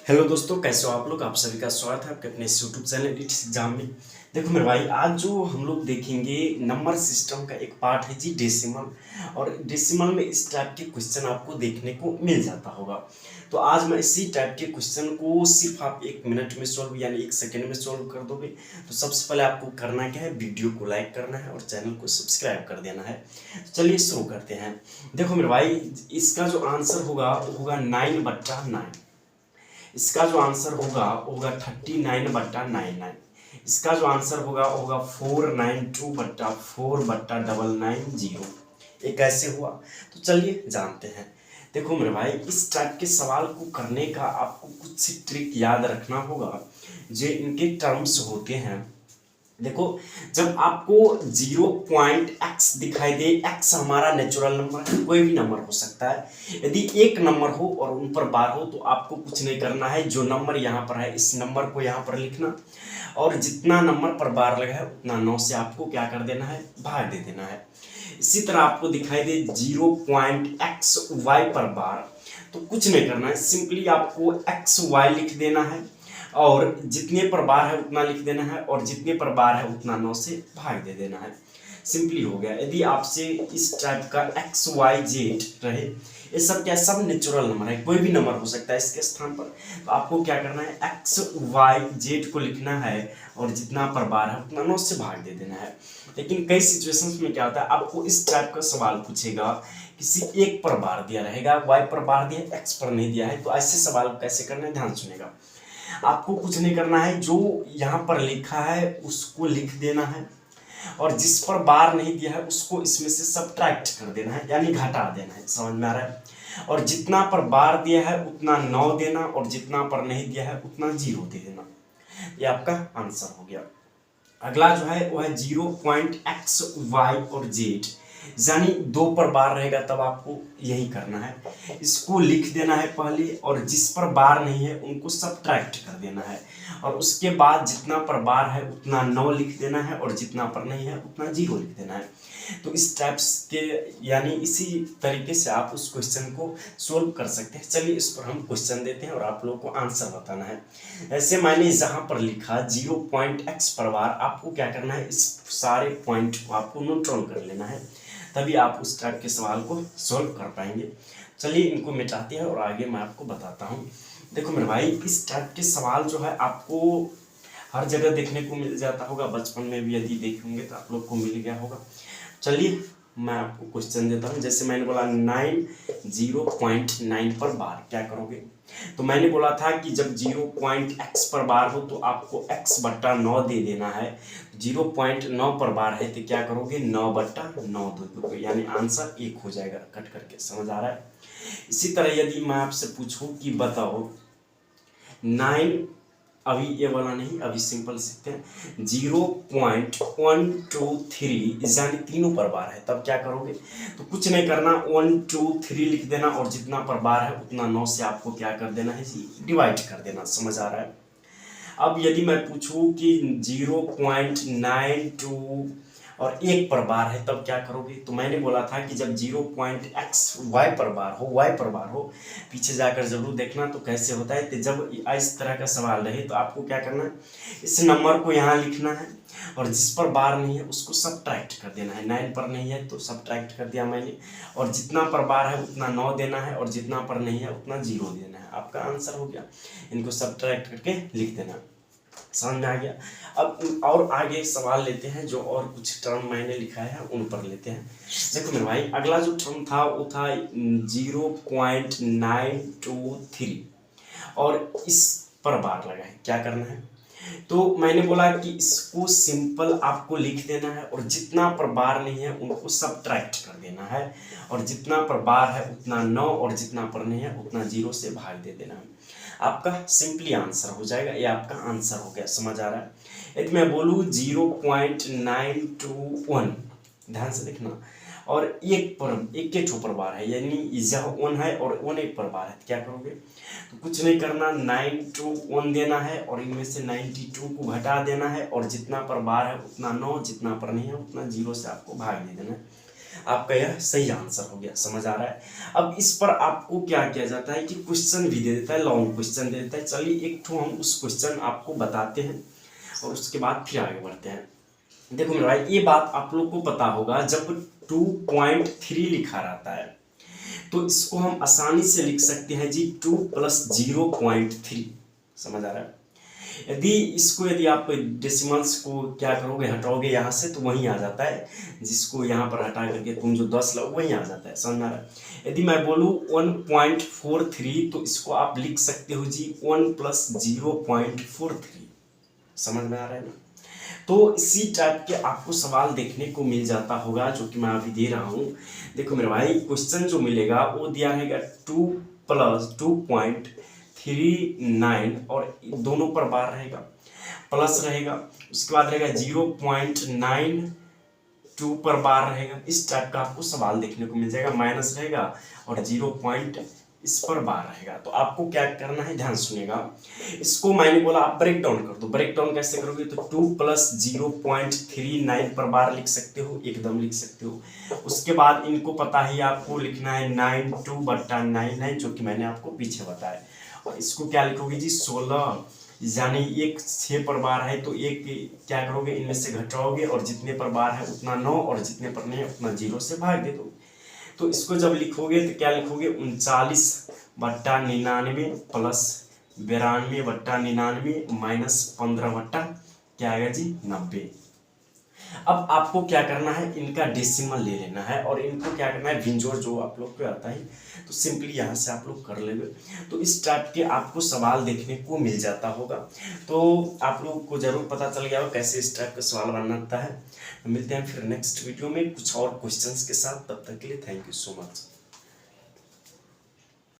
Hello दोस्तों, कैसे हो आप लोग। आप सभी का स्वागत है आपके अपने यूट्यूब चैनल नीट एग्जाम में। देखो मेरे भाई, आज जो हम लोग देखेंगे नंबर सिस्टम का एक पार्ट है जी डेसिमल। और डेसिमल में इस टाइप के क्वेश्चन आपको देखने को मिल जाता होगा। तो आज मैं इसी टाइप के क्वेश्चन को सिर्फ आप 1 मिनट में सॉल्व यानी 1 सेकेंड में सॉल्व कर दोगे। तो सबसे पहले आपको करना क्या है, वीडियो को लाइक करना है और चैनल को सब्सक्राइब कर देना है। तो चलिए शुरू करते हैं। देखो मेरे भाई, इसका जो आंसर होगा वो होगा 9/9। इसका जो आंसर होगा वो होगा 39/99। इसका जो आंसर होगा वो होगा 492/4/990। ये कैसे हुआ, तो चलिए जानते हैं। देखो मेरे भाई, इस टाइप के सवाल को करने का आपको कुछ ट्रिक याद रखना होगा। जो इनके टर्म्स होते हैं, देखो, जब आपको 0.x दिखाई दे, x हमारा नेचुरल नंबर है, कोई भी नंबर हो सकता है। यदि एक नंबर हो और उन पर बार हो तो आपको कुछ नहीं करना है, जो नंबर यहाँ पर है इस नंबर को यहाँ पर लिखना और जितना नंबर पर बार लगा है उतना 9 से आपको क्या कर देना है, भाग दे देना है। इसी तरह आपको दिखाई दे 0.xy पर बार, तो कुछ नहीं करना है, सिंपली आपको xy लिख देना है और जितने पर बार है उतना लिख देना है और जितने पर बार है उतना 9 से भाग दे देना है। सिंपली हो गया। यदि आपसे इस टाइप का एक्स वाई जेड रहे, ये सब क्या, सब नेचुरल नंबर है, कोई भी नंबर हो सकता है इसके स्थान पर, तो आपको क्या करना है, एक्स वाई जेड को लिखना है और जितना पर बार है उतना 9 से भाग दे देना है। लेकिन कई सिचुएशंस में क्या होता है, आपको इस टाइप का सवाल पूछेगा, किसी एक पर बार दिया रहेगा, वाई पर बार दिया, एक्स पर नहीं दिया है, तो ऐसे सवाल कैसे करना है, ध्यान सुनेगा। आपको कुछ नहीं करना है, जो यहाँ पर लिखा है उसको लिख देना है और जिस पर बार नहीं दिया है उसको इसमें से सब्ट्रैक्ट कर देना है, यानी घटा देना है। समझ में आ रहा है। और जितना पर बार दिया है उतना 9 देना और जितना पर नहीं दिया है उतना 0 दे देना। ये आपका आंसर हो गया। अगला जो है वो है 0.xy और जेड, यानी 2 पर बार रहेगा तब आपको यही करना है, इसको लिख देना है पहले और जिस पर बार नहीं है उनको सब्ट्रैक्ट कर देना है और उसके बाद जितना पर बार है उतना 9 लिख देना है और जितना पर नहीं है उतना 0 लिख देना है। तो इस टाइप्स के, यानी इसी तरीके से आप उस क्वेश्चन को सोल्व कर सकते हैं। चलिए इस पर हम क्वेश्चन देते हैं और आप लोगों को आंसर बताना है। ऐसे मैंने जहाँ पर लिखा 0.x पर बार, आपको क्या करना है, इस सारे पॉइंट को आपको नोट डाउन कर लेना है, तभी आप उस टाइप के सवाल को सॉल्व कर पाएंगे। चलिए इनको मिटाते हैं और आगे मैं आपको बताता हूँ। देखो मेरे भाई, इस टाइप के सवाल जो है आपको हर जगह देखने को मिल जाता होगा, बचपन में भी यदि देखे होंगे तो आप लोग को मिल गया होगा। चलिए मैं आपको क्वेश्चन देता हूँ। जैसे मैंने बोला 0.9 पर बार, क्या करोगे, तो मैंने बोला था कि जब 0.x पर बार हो तो आपको x/9 दे देना है। 0.9 पर बार है तो क्या करोगे, 9/9 दे दोगे, यानी आंसर 1 हो जाएगा कट करके। समझ आ रहा है। इसी तरह यदि मैं आपसे पूछूं कि बताओ 9, अभी ये वाला नहीं, अभी सिंपल सीखते हैं। 0.123 यानी तीनों पर बार है, तब क्या करोगे, तो कुछ नहीं करना, 1 2 3 लिख देना और जितना पर बार है उतना 9 से आपको क्या कर देना है, डिवाइड कर देना। समझ आ रहा है। अब यदि मैं पूछूं कि 0.92 और 1 पर बार है तब क्या करोगे, तो मैंने बोला था कि जब 0.xy पर बार हो, y पर बार हो, पीछे जाकर जरूर देखना तो कैसे होता है। तो जब इस तरह का सवाल रहे तो आपको क्या करना है, इस नंबर को यहाँ लिखना है और जिस पर बार नहीं है उसको सब्ट्रैक्ट कर देना है। 9 पर नहीं है तो सब्ट्रैक्ट कर दिया मैंने, और जितना पर बार है उतना 9 देना है और जितना पर नहीं है उतना 0 देना है। आपका आंसर हो गया। इनको सब्ट्रैक्ट करके लिख देना। समझ में आ गया। अब और आगे सवाल लेते हैं, जो और कुछ टर्म मैंने लिखा है उन पर लेते हैं। देखो मेरे भाई, अगला जो टर्म था वो था 0.923 और इस पर बार लगा है, क्या करना है, तो मैंने बोला कि इसको सिंपल आपको लिख देना है और जितना पर बार नहीं है उनको सब्ट्रैक्ट कर देना है और जितना पर बार है उतना 9 और जितना पर नहीं है उतना 0 से भाग दे देना है। आपका सिंपली आंसर हो जाएगा। ये आपका आंसर हो गया। समझ आ रहा है। यदि मैं बोलूँ 0.921, ध्यान से देखना, और एक के पर बार है, यानी यह 1 है और 1 एक पर बार है, तो क्या करोगे, तो कुछ नहीं करना, 9 to 1 देना है और इनमें से 92 को घटा देना है और जितना पर बार है उतना 9, जितना पर नहीं है उतना 0 से आपको भाग दे देना है। आपका यह सही आंसर हो गया। समझ आ रहा है। अब इस पर आपको क्या किया जाता है कि क्वेश्चन भी दे देता है, लॉन्ग क्वेश्चन दे देता है। चलिए एक ठो हम उस क्वेश्चन आपको बताते हैं और उसके बाद फिर आगे बढ़ते हैं। देखो मेरे भाई, ये बात आप लोग को पता होगा, जब 2.3 लिखा रहता है तो इसको हम आसानी से लिख सकते हैं जी 2 + 0.3। समझ आ रहा है। यदि आप डेसिमल्स को क्या करोगे, हटाओगे यहाँ से, तो वहीं आ जाता है। जिसको यहाँ पर हटा करके तुम जो 10 लो वहीं आ जाता है। समझ में आ रहा है। यदि मैं बोलूँ 1.43 तो इसको आप लिख सकते हो जी 1 + 0.43। समझ में आ रहा है ना। तो इसी टाइप के आपको सवाल देखने को मिल जाता होगा जो कि मैं अभी दे रहा हूँ। देखो मेरे भाई, क्वेश्चन जो मिलेगा वो दिया रहेगा 2 + 2.39 और दोनों पर बार रहेगा, प्लस रहेगा। उसके बाद रहेगा 0.92 पर बार रहेगा। इस टाइप का आपको सवाल देखने को मिल जाएगा। माइनस रहेगा और 0 पॉइंट इस पर बार रहेगा। तो आपको क्या करना है, ध्यान सुनिएगा। इसको मैंने बोला आप ब्रेक डाउन कर दो। ब्रेक डाउन कैसे करोगे, तो 2 + 0.39 पर बार लिख सकते हो, एकदम लिख सकते हो। उसके बाद इनको पता ही आपको लिखना है 92/99, जो कि मैंने आपको पीछे बताया। और इसको क्या लिखोगे जी 16, यानी एक 6 पर बार है तो एक क्या करोगे, इनमें से घटाओगे और जितने पर बार है उतना 9 और जितने पर नहीं है उतना 0 से भाग दे दो। तो इसको जब लिखोगे तो क्या लिखोगे 39/99 प्लस 92/99 माइनस 15 क्या आएगा जी 90। अब आपको क्या करना है, इनका डेसिमल ले लेना है और इनको क्या करना है भिंजोड़, जो आप लोग को आता है तो सिंपली यहाँ से आप लोग कर लेंगे। तो इस टाइप के आपको सवाल देखने को मिल जाता होगा। तो आप लोग को जरूर पता चल गया हो कैसे इस टाइप का सवाल बनाता है। मिलते हैं फिर नेक्स्ट वीडियो में कुछ और क्वेश्चंस के साथ। तब तक के लिए थैंक यू सो मच।